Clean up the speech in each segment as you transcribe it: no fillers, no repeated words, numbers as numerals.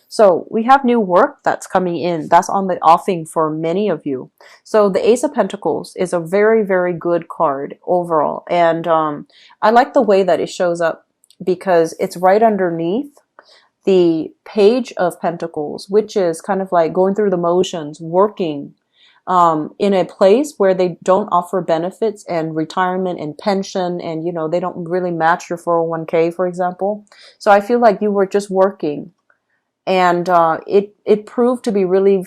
So we have new work that's coming in. That's on the offing for many of you. So the Ace of Pentacles is a very, very good card overall. And I like the way that it shows up because it's right underneath the Page of Pentacles, which is kind of like going through the motions, working in a place where they don't offer benefits and retirement and pension, and you know, they don't really match your 401k, for example. So I feel like you were just working, and it proved to be really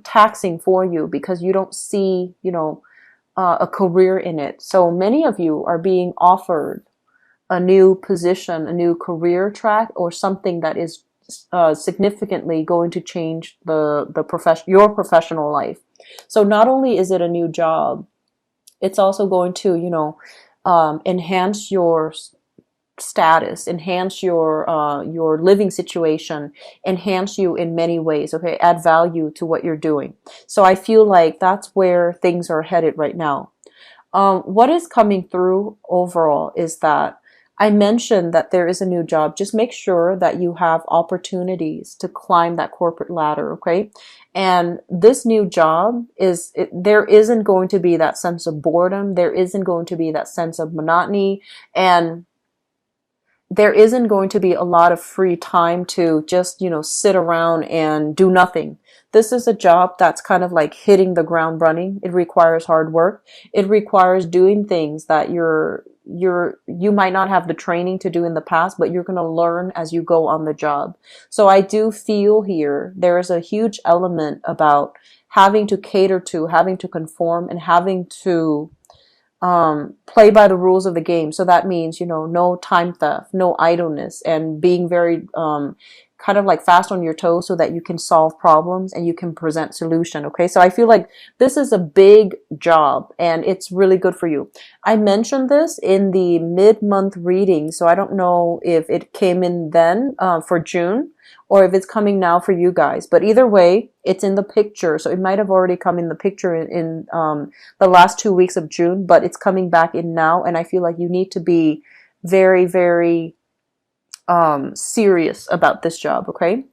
taxing for you because you don't see, you know, a career in it. So many of you are being offered a new position, a new career track, or something that is significantly going to change your professional life. So not only is it a new job, it's also going to, you know, enhance your status, enhance your living situation, enhance you in many ways. Okay, add value to what you're doing. So I feel like that's where things are headed right now. What is coming through overall is that I mentioned that there is a new job. Just make sure that you have opportunities to climb that corporate ladder, okay? And this new job there isn't going to be that sense of boredom. There isn't going to be that sense of monotony. And there isn't going to be a lot of free time to just, you know, sit around and do nothing. This is a job that's kind of like hitting the ground running. It requires hard work. It requires doing things that you might not have the training to do in the past, but you're going to learn as you go on the job. So I do feel here there is a huge element about having to cater to, having to conform, and having to play by the rules of the game. So that means, you know, no time theft, no idleness, and being very kind of like fast on your toes so that you can solve problems and you can present solution. Okay, so I feel like this is a big job and it's really good for you. I mentioned this in the mid-month reading, so I don't know if it came in then for June, or if it's coming now for you guys. But either way, it's in the picture. So it might have already come in the picture in the last 2 weeks of June, but it's coming back in now. And I feel like you need to be very, very serious about this job, okay?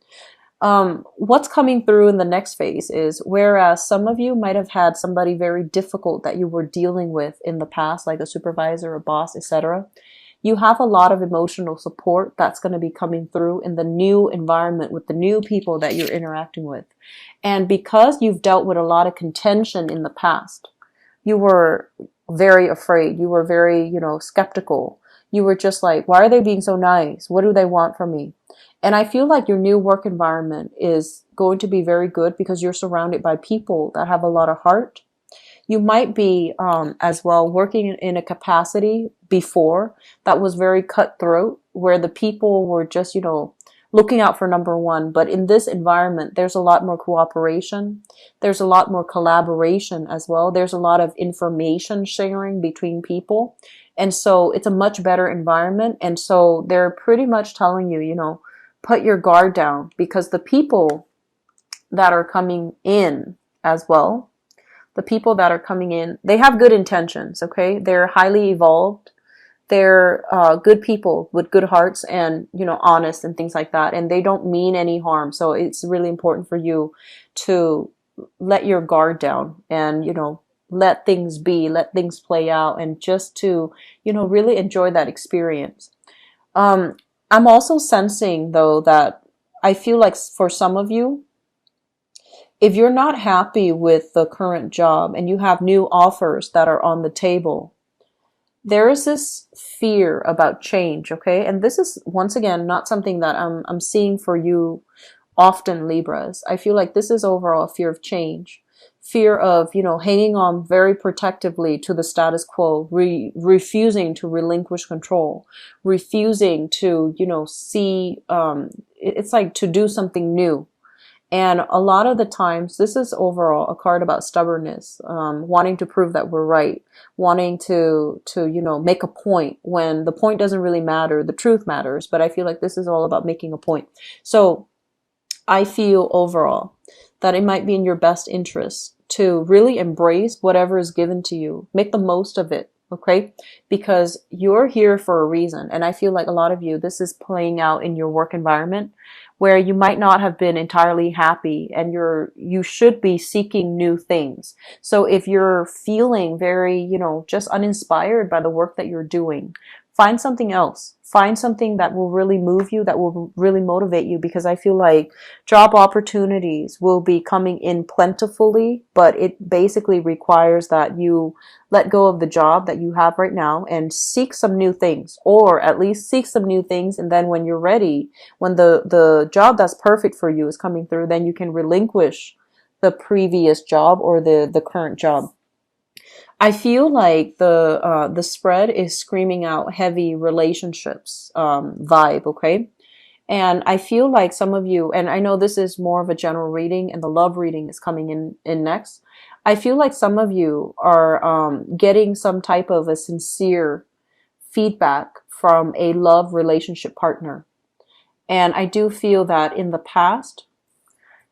What's coming through in the next phase is, whereas some of you might have had somebody very difficult that you were dealing with in the past, like a supervisor, a boss, etc., you have a lot of emotional support that's going to be coming through in the new environment with the new people that you're interacting with. And because you've dealt with a lot of contention in the past, you were very afraid. You were very, you know, skeptical. You were just like, why are they being so nice? What do they want from me? And I feel like your new work environment is going to be very good because you're surrounded by people that have a lot of heart. You might be as well working in a capacity before that was very cutthroat, where the people were just, you know, looking out for number one. But in this environment, there's a lot more cooperation. There's a lot more collaboration as well. There's a lot of information sharing between people. And so it's a much better environment. And so they're pretty much telling you, you know, put your guard down, because the people that are coming in as well, the people that are coming in, they have good intentions, okay? They're highly evolved. They're good people with good hearts and, you know, honest and things like that. And they don't mean any harm. So it's really important for you to let your guard down and, you know, let things be, let things play out, and just to, you know, really enjoy that experience. I'm also sensing, though, that I feel like for some of you, if you're not happy with the current job and you have new offers that are on the table, there is this fear about change, okay? And this is, once again, not something that I'm seeing for you often, Libras. I feel like this is overall a fear of change. Fear of, you know, hanging on very protectively to the status quo, refusing to relinquish control, refusing to, you know, see, it's like to do something new. And a lot of the times, this is overall a card about stubbornness, wanting to prove that we're right, wanting to, you know, make a point when the point doesn't really matter. The truth matters, but I feel like this is all about making a point. So I feel overall that it might be in your best interest to really embrace whatever is given to you. Make the most of it. okay? Because you're here for a reason. And I feel like a lot of you, this is playing out in your work environment where you might not have been entirely happy and you should be seeking new things. So if you're feeling very, just uninspired by the work that you're doing, find something else. Find something that will really move you, that will really motivate you, because I feel like job opportunities will be coming in plentifully, but it basically requires that you let go of the job that you have right now and seek some new things, or at least seek some new things. And then when you're ready, when the job that's perfect for you is coming through, then you can relinquish the previous job or the current job. I feel like the spread is screaming out heavy relationships vibe, okay? And I feel like some of you, and I know this is more of a general reading, and the love reading is coming in next. I feel like some of you are getting some type of a sincere feedback from a love relationship partner. And I do feel that in the past,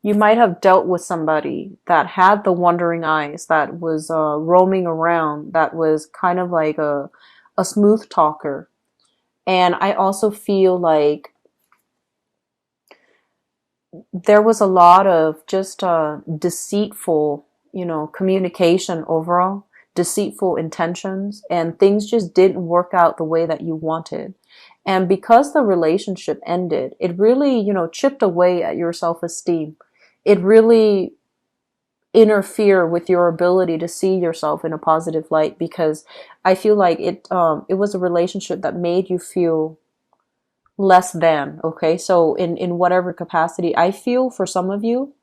you might have dealt with somebody that had the wandering eyes, that was roaming around, that was kind of like a smooth talker. And I also feel like there was a lot of just deceitful, communication overall, deceitful intentions, and things just didn't work out the way that you wanted. And because the relationship ended, it really, chipped away at your self-esteem. It really interfered with your ability to see yourself in a positive light, because I feel like it was a relationship that made you feel less than, okay? So in whatever capacity, I feel for some of you,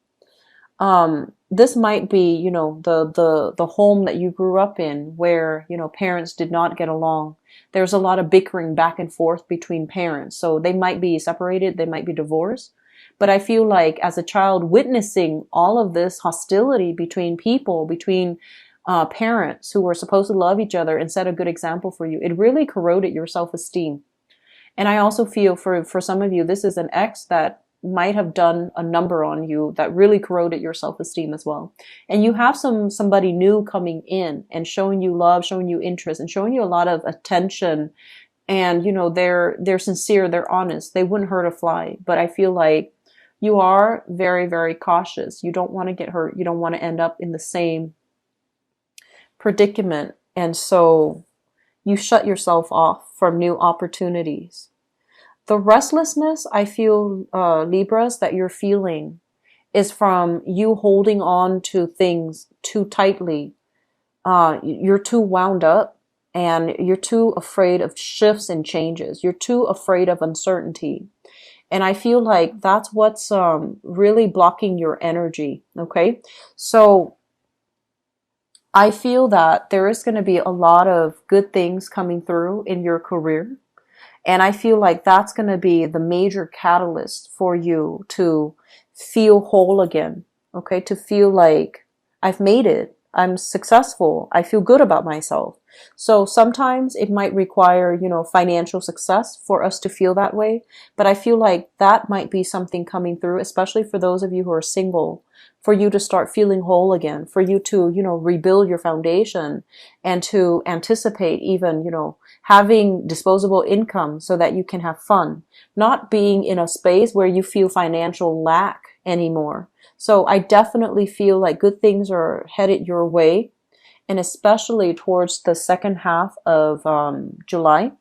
this might be, the home that you grew up in where, parents did not get along. There's a lot of bickering back and forth between parents. So they might be separated, they might be divorced. But I feel like as a child witnessing all of this hostility between people, between parents who were supposed to love each other and set a good example for you, it really corroded your self-esteem. And I also feel for some of you, this is an ex that might have done a number on you that really corroded your self-esteem as well. And you have somebody new coming in and showing you love, showing you interest, and showing you a lot of attention. And, they're sincere, they're honest, they wouldn't hurt a fly. But I feel like you are very, very cautious. You don't want to get hurt. You don't want to end up in the same predicament. And so you shut yourself off from new opportunities. The restlessness, I feel, Libras, that you're feeling is from you holding on to things too tightly. You're too wound up, and you're too afraid of shifts and changes. You're too afraid of uncertainty. And I feel like that's what's really blocking your energy, okay? So I feel that there is going to be a lot of good things coming through in your career. And I feel like that's going to be the major catalyst for you to feel whole again, okay? To feel like I've made it. I'm successful. I feel good about myself. So sometimes it might require, financial success for us to feel that way. But I feel like that might be something coming through, especially for those of you who are single, for you to start feeling whole again, for you to, rebuild your foundation and to anticipate even, having disposable income so that you can have fun, not being in a space where you feel financial lack anymore. So I definitely feel like good things are headed your way, and especially towards the second half of July.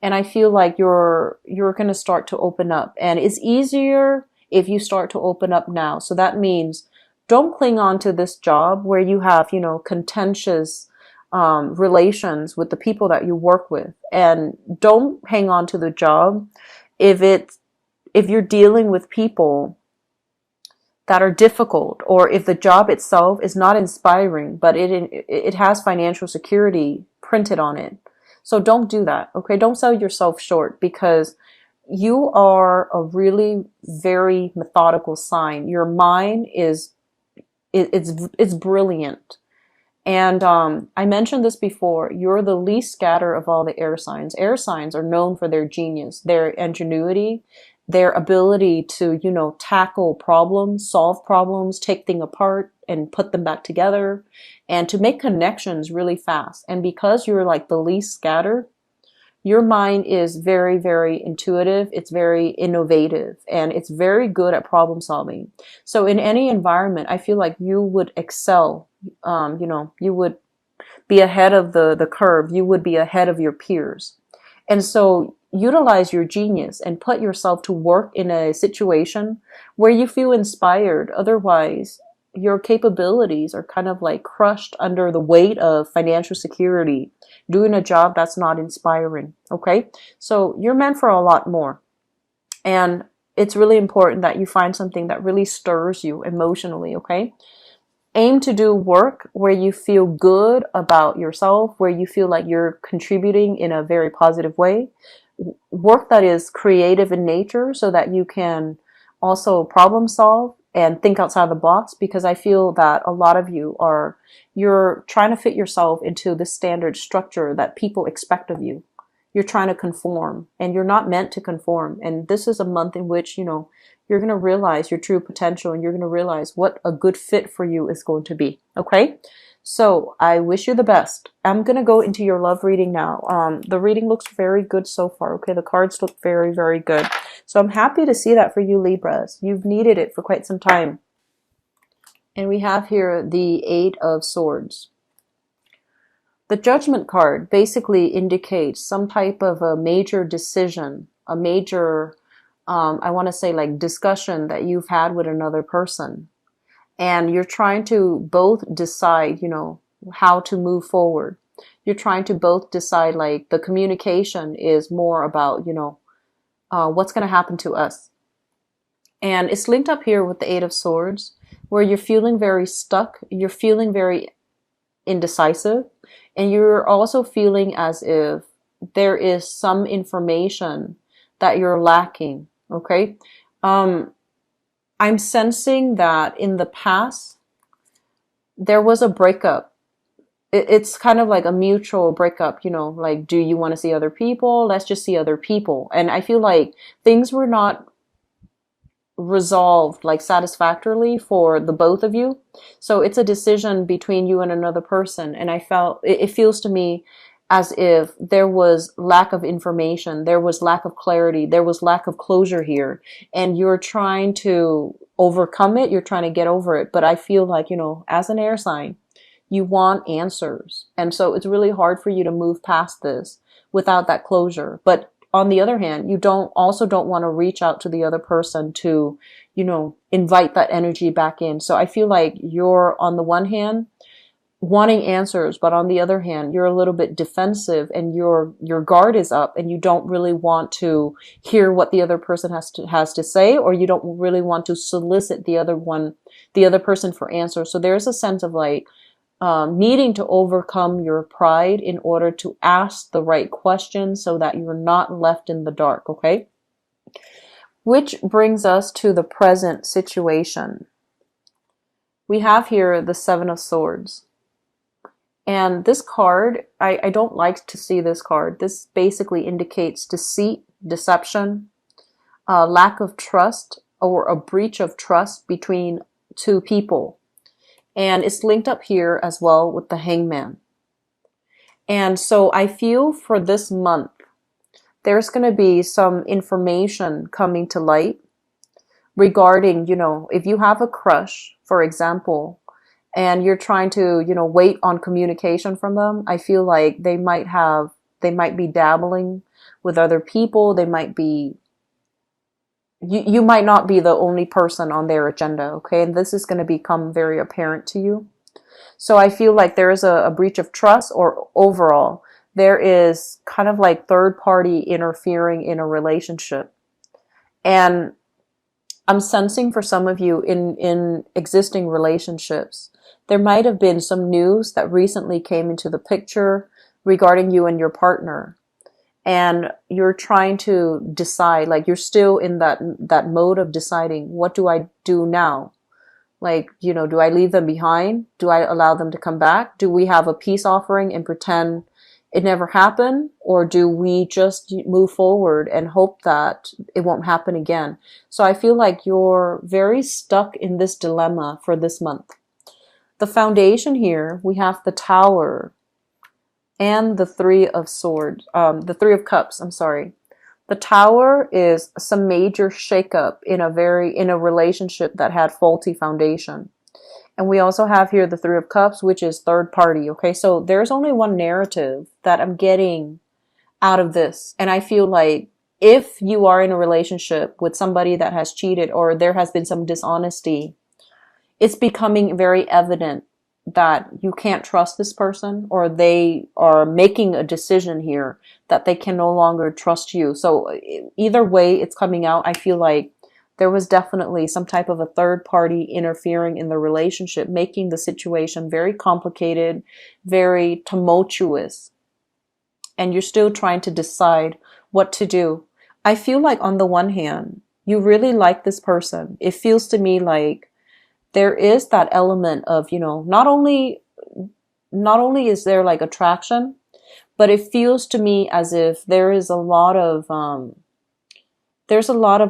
And I feel like you're going to start to open up, and it's easier if you start to open up now. So that means don't cling on to this job where you have, contentious relations with the people that you work with, and don't hang on to the job if you're dealing with people that are difficult, or if the job itself is not inspiring, but it has financial security printed on it. So don't do that, okay? Don't sell yourself short, because you are a really very methodical sign. Your mind it's brilliant. And I mentioned this before, you're the least scattered of all the air signs. Air signs are known for their genius, their ingenuity, their ability to, tackle problems, solve problems, take things apart, and put them back together and to make connections really fast. And because you're like the least scattered, your mind is very, very intuitive. It's very innovative and it's very good at problem solving. So in any environment, I feel like you would excel. You would be ahead of the curve. You would be ahead of your peers. And so utilize your genius and put yourself to work in a situation where you feel inspired. Otherwise, your capabilities are kind of like crushed under the weight of financial security, doing a job that's not inspiring. Okay. So you're meant for a lot more. And it's really important that you find something that really stirs you emotionally. Okay. Aim to do work where you feel good about yourself, where you feel like you're contributing in a very positive way. Work that is creative in nature so that you can also problem solve and think outside the box, because I feel that a lot of you're trying to fit yourself into the standard structure that people expect of you. You're trying to conform and you're not meant to conform. And this is a month in which, you're going to realize your true potential and you're going to realize what a good fit for you is going to be. Okay. So I wish you the best. I'm going to go into your love reading now. The reading looks very good so far. Okay. The cards look very, very good. So I'm happy to see that for you, Libras. You've needed it for quite some time. And we have here the 8 of Swords. The Judgment card basically indicates some type of a major decision, a major, I want to say like discussion that you've had with another person. And you're trying to both decide, how to move forward. You're trying to both decide, like the communication is more about, what's going to happen to us. And it's linked up here with the 8 of Swords, where you're feeling very stuck. You're feeling very indecisive. And you're also feeling as if there is some information that you're lacking. Okay. I'm sensing that in the past, there was a breakup. It's kind of like a mutual breakup, like, do you want to see other people? Let's just see other people. And I feel like things were not resolved like satisfactorily for the both of you. So it's a decision between you and another person. And I felt, it feels to me as if there was lack of information, there was lack of clarity, there was lack of closure here, and you're trying to overcome it, you're trying to get over it. But I feel like, as an air sign, you want answers. And so it's really hard for you to move past this without that closure. But on the other hand, you don't want to reach out to the other person to, invite that energy back in. So I feel like you're, on the one hand, wanting answers, but on the other hand, you're a little bit defensive and your guard is up and you don't really want to hear what the other person has to say, or you don't really want to solicit the other person for answers. So there's a sense of like, needing to overcome your pride in order to ask the right questions so that you're not left in the dark. Okay. Which brings us to the present situation. We have here the 7 of Swords. And this card, I don't like to see this card. This basically indicates deceit, deception, lack of trust, or a breach of trust between two people. And it's linked up here as well with the Hangman. And so I feel for this month, there's going to be some information coming to light regarding, if you have a crush, for example, and you're trying to, wait on communication from them, I feel like they might be dabbling with other people. They might be, you might not be the only person on their agenda. Okay. And this is going to become very apparent to you. So I feel like there is a breach of trust, or overall, there is kind of like third party interfering in a relationship. And I'm sensing for some of you in existing relationships, there might have been some news that recently came into the picture regarding you and your partner. And you're trying to decide, like you're still in that mode of deciding, what do I do now? Like, do I leave them behind? Do I allow them to come back? Do we have a peace offering and pretend it never happened? Or do we just move forward and hope that it won't happen again? So I feel like you're very stuck in this dilemma for this month. The foundation here, we have the Tower and the Three of Swords, the Three of Cups, I'm sorry. The Tower is some major shakeup in a relationship that had faulty foundation. And we also have here the Three of Cups, which is third party. Okay, so there's only one narrative that I'm getting out of this. And I feel like if you are in a relationship with somebody that has cheated or there has been some dishonesty, it's becoming very evident that you can't trust this person, or they are making a decision here that they can no longer trust you. So either way it's coming out, I feel like there was definitely some type of a third party interfering in the relationship, making the situation very complicated, very tumultuous. And you're still trying to decide what to do. I feel like on the one hand, you really like this person. It feels to me like there is that element of, not only is there like attraction, but it feels to me as if there is a lot of,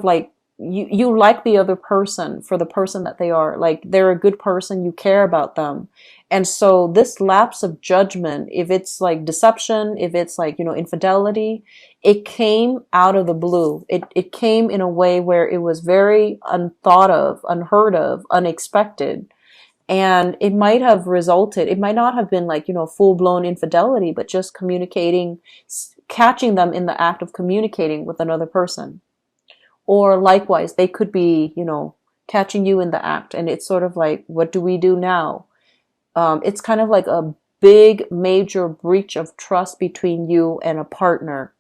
like, you like the other person for the person that they are. Like, they're a good person, you care about them. And so this lapse of judgment, if it's like deception, if it's like, infidelity, it came out of the blue. It came in a way where it was very unthought of, unheard of, unexpected. And it might have resulted, it might not have been like, full-blown infidelity, but just communicating, catching them in the act of communicating with another person. Or likewise, they could be, catching you in the act. And it's sort of like, what do we do now? It's kind of like a big, major breach of trust between you and a partner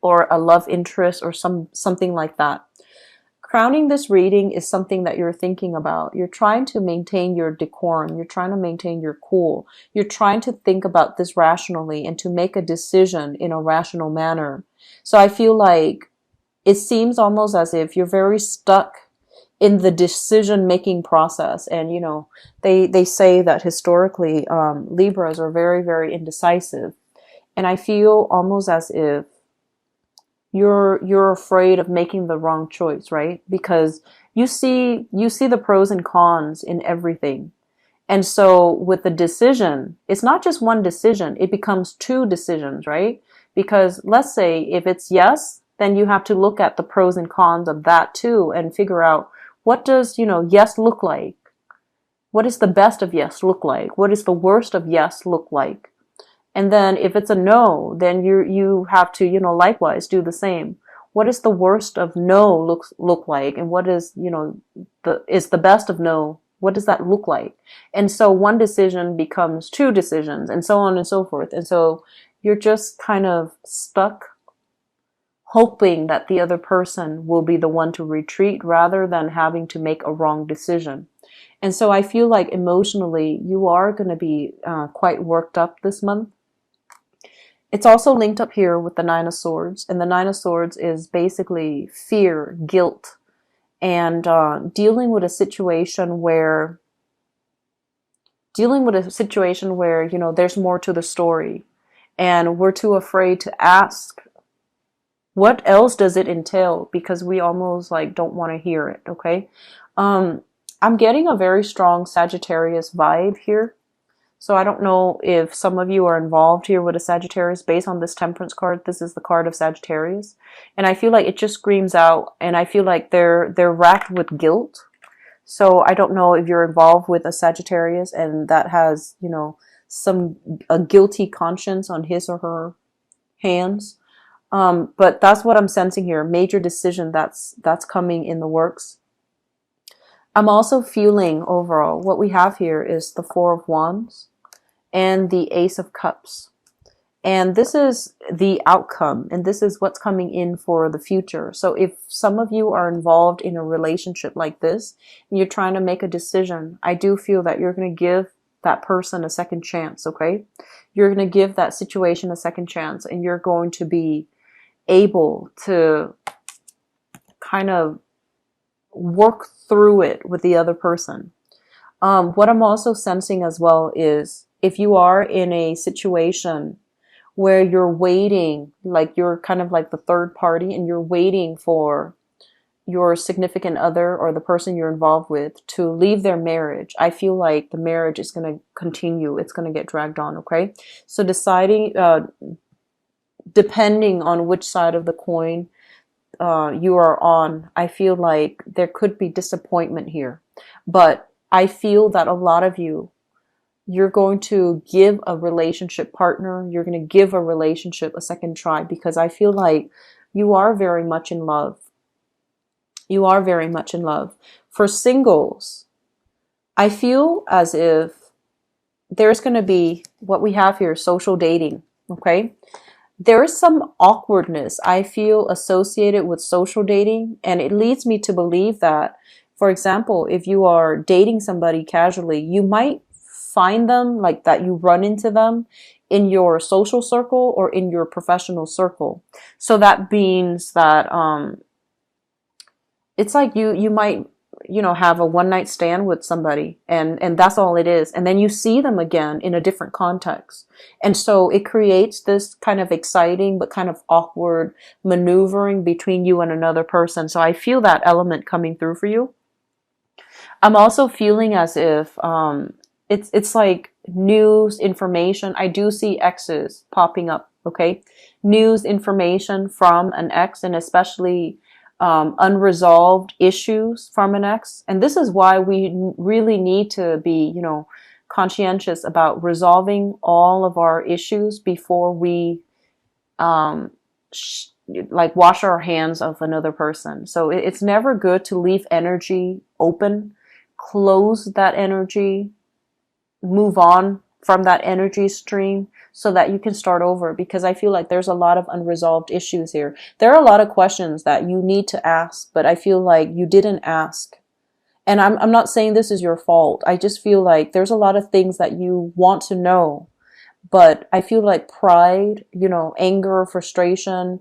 or a love interest or something like that. Crowning this reading is something that you're thinking about. You're trying to maintain your decorum. You're trying to maintain your cool. You're trying to think about this rationally and to make a decision in a rational manner. So I feel like it seems almost as if you're very stuck in the decision-making process. And, they say that historically, Libras are very, very indecisive. And I feel almost as if you're afraid of making the wrong choice, right? Because you see the pros and cons in everything. And so with the decision, it's not just one decision, it becomes two decisions, right? Because let's say if it's yes, then you have to look at the pros and cons of that too and figure out, what does, yes look like? What is the best of yes look like? What is the worst of yes look like? And then if it's a no, then you have to, likewise do the same. What is the worst of no look like? And what is, is the best of no? What does that look like? And so one decision becomes two decisions and so on and so forth. And so you're just kind of stuck hoping that the other person will be the one to retreat rather than having to make a wrong decision. And so I feel like emotionally you are going to be quite worked up this month. It's also linked up here with the Nine of Swords, and the Nine of Swords is basically fear, guilt, and dealing with a situation where, there's more to the story, and we're too afraid to ask, what else does it entail? Because we almost like don't want to hear it, okay? I'm getting a very strong Sagittarius vibe here. So I don't know if some of you are involved here with a Sagittarius. Based on this Temperance card, this is the card of Sagittarius. And I feel like it just screams out, and I feel like they're racked with guilt. So I don't know if you're involved with a Sagittarius and that has, a guilty conscience on his or her hands. But that's what I'm sensing here. Major decision that's coming in the works. I'm also feeling overall what we have here is the Four of Wands and the Ace of Cups. And this is the outcome, and this is what's coming in for the future. So if some of you are involved in a relationship like this, and you're trying to make a decision, I do feel that you're going to give that person a second chance, okay? You're going to give that situation a second chance, and you're going to be able to kind of work through it with the other person. What I'm also sensing as well is if you are in a situation where you're waiting, like you're kind of like the third party and you're waiting for your significant other or the person you're involved with to leave their marriage. I feel like the marriage is going to continue. It's going to get dragged on. Okay. So deciding, depending on which side of the coin you are on, I feel like there could be disappointment here. But I feel that a lot of you're going to give a relationship partner, you're going to give a relationship a second try, because I feel like you are very much in love. You are very much in love. For singles, I feel as if there's going to be what we have here, social dating. Okay. There is some awkwardness I feel associated with social dating, and it leads me to believe that, for example, if you are dating somebody casually, you might find them, like that you run into them in your social circle or in your professional circle. So that means that it's like you might, have a one night stand with somebody, and that's all it is. And then you see them again in a different context. And so it creates this kind of exciting but kind of awkward maneuvering between you and another person. So I feel that element coming through for you. I'm also feeling as if it's like news information. I do see exes popping up. Okay. News information from an ex, and especially unresolved issues from an ex. And this is why we really need to be, conscientious about resolving all of our issues before we like wash our hands of another person. So it's never good to leave energy open, close that energy, move on from that energy stream so that you can start over, because I feel like there's a lot of unresolved issues here. There are a lot of questions that you need to ask, but I feel like you didn't ask. And I'm not saying this is your fault. I just feel like there's a lot of things that you want to know, but I feel like pride, anger, frustration,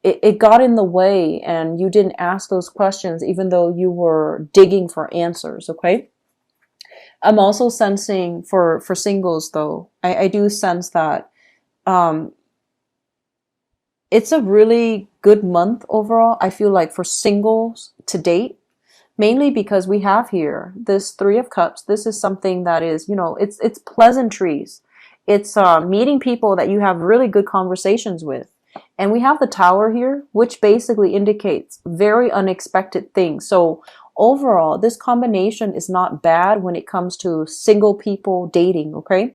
it got in the way, and you didn't ask those questions even though you were digging for answers. Okay. I'm also sensing for singles though, I do sense that it's a really good month overall. I feel like for singles to date, mainly because we have here this Three of Cups. This is something that is, it's pleasantries. It's meeting people that you have really good conversations with. And we have the Tower here, which basically indicates very unexpected things. So overall, this combination is not bad when it comes to single people dating, okay?